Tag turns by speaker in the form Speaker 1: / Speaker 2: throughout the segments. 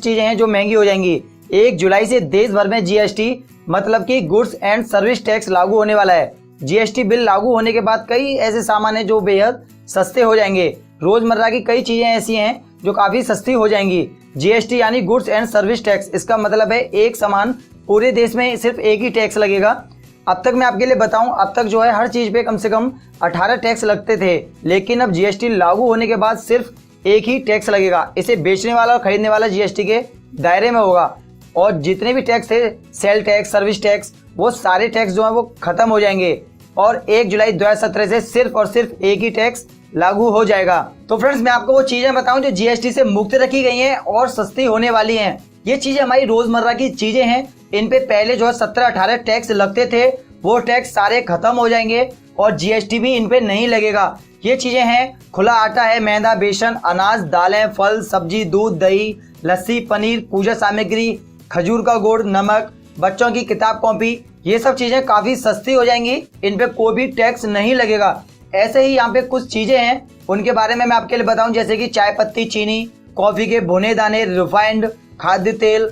Speaker 1: चीजें हैं जो महंगी हो जाएंगी। 1 जुलाई से देश भर में जीएसटी मतलब कि गुड्स एंड सर्विस टैक्स लागू होने वाला है। जीएसटी बिल लागू होने के बाद कई ऐसे सामान हैं जो बेहद सस्ते हो जाएंगे। रोजमर्रा की कई चीजें ऐसी हैं जो काफी सस्ती हो जाएंगी। जीएसटी यानी गुड्स एंड सर्विस टैक्स, इसका मतलब है एक सामान पूरे देश में सिर्फ एक ही टैक्स लगेगा। अब तक मैं आपके लिए बताऊं, अब तक जो है हर चीज पे कम से कम 18 टैक्स लगते थे, लेकिन अब जीएसटी लागू होने के बाद सिर्फ एक ही टैक्स लगेगा। इसे बेचने वाला और खरीदने वाला जीएसटी के दायरे में होगा और जितने भी टैक्स थे, सेल टैक्स, सर्विस टैक्स, वो सारे टैक्स जो है वो खत्म हो जाएंगे और 1 जुलाई 2017 से सिर्फ और सिर्फ एक ही टैक्स लागू हो जाएगा। तो फ्रेंड्स, मैं आपको वो चीजें बताऊं जो जीएसटी से मुक्त रखी गई हैं और सस्ती होने वाली हैं। ये चीजें हमारी रोजमर्रा की चीजें हैं। इन पे पहले जो है 17-18 टैक्स लगते थे, वो टैक्स सारे खत्म हो जाएंगे और जीएसटी भी इन पे नहीं लगेगा। ये चीजें हैं, खुला आटा है, मैदा, बेसन, अनाज, दालें, फल, सब्जी, दूध, दही, लस्सी, पनीर, पूजा सामग्री, खजूर का गुड़, नमक, बच्चों की किताब कॉपी, ये सब चीजें काफी सस्ती हो जाएंगी। इन पे कोई भी टैक्स नहीं लगेगा। ऐसे ही यहाँ पे कुछ चीजें हैं, उनके बारे में मैं आपके लिए बताऊं, जैसे कि चाय पत्ती, चीनी, कॉफी के भुने दाने, रिफाइंड खाद्य तेल,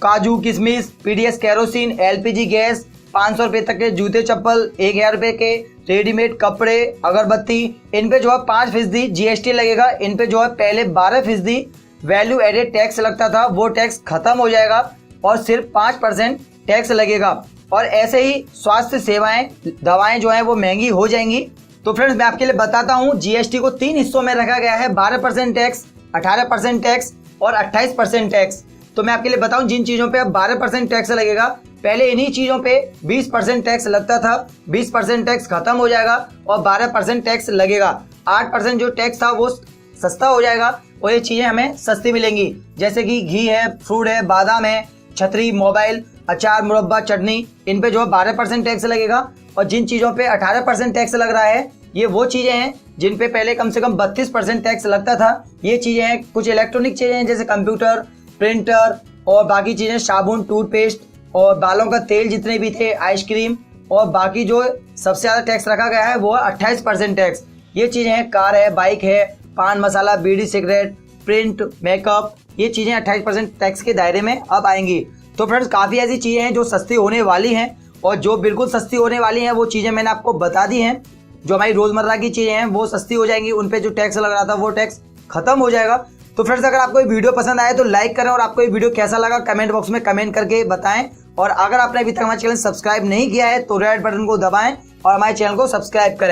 Speaker 1: काजू, किशमिश, पीडीएस केरोसिन, एलपीजी गैस, 500 रुपए तक के जूते चप्पल, 1000 रुपए के रेडीमेड कपड़े, अगरबत्ती, इन पे जो है 5% जीएसटी लगेगा। इन पे जो है पहले 12% वैल्यू एडेड टैक्स लगता था, वो टैक्स खत्म हो जाएगा और सिर्फ 5% टैक्स लगेगा। और ऐसे ही स्वास्थ्य सेवाएं, दवाएं जो हैं वो महंगी हो जाएंगी। तो फ्रेंड्स, मैं आपके लिए बताता हूं, जीएसटी को 3 हिस्सों में रखा गया है, 12% टैक्स, 18% टैक्स और 28% टैक्स। तो मैं आपके लिए बताऊं, जिन चीजों पे अब 12% टैक्स लगेगा, पहले इन्हीं चीजों पे 20% टैक्स लगता था, 20% टैक्स खत्म हो जाएगा और 12% टैक्स लगेगा। 8% जो टैक्स था वो सस्ता हो जाएगा और ये चीजें हमें सस्ती मिलेंगी, जैसे कि घी है, फ्रूट है, बादाम है, छतरी, मोबाइल, अचार, मुरब्बा, चटनी, इन पे जो है 12% टैक्स लगेगा। और जिन चीजों पे 18% टैक्स लग रहा है, ये वो चीजें हैं जिन पे पहले कम से कम 32% टैक्स लगता था। ये चीजें हैं, कुछ इलेक्ट्रॉनिक चीजें हैं जैसे कंप्यूटर, प्रिंटर और बाकी चीजें, साबुन, टूथपेस्ट और बालों का तेल जितने भी थे, आइसक्रीम, और बाकी जो सबसे ज्यादा टैक्स रखा गया है वो है 28% टैक्स। ये चीजें हैं, कार है, बाइक है, पान मसाला, बीड़ी, सिगरेट, प्रिंट, मेकअप, ये चीजें 28% टैक्स के दायरे में अब आएंगी। तो फ्रेंड्स, काफी ऐसी चीजें हैं जो सस्ती होने वाली हैं और जो बिल्कुल सस्ती होने वाली हैं वो चीजें मैंने आपको बता दी हैं। जो हमारी रोजमर्रा की चीजें हैं वो सस्ती हो जाएंगी, उन पे जो टैक्स लग रहा था वो टैक्स खत्म हो जाएगा। तो फ्रेंड्स, अगर आपको ये वीडियो पसंद आए तो लाइक करें और आपको ये वीडियो कैसा लगा कमेंट बॉक्स में कमेंट करके बताएं। और अगर आपने अभी तक हमारे चैनल सब्सक्राइब नहीं किया है तो रेड बटन को दबाएं और हमारे चैनल को सब्सक्राइब करें।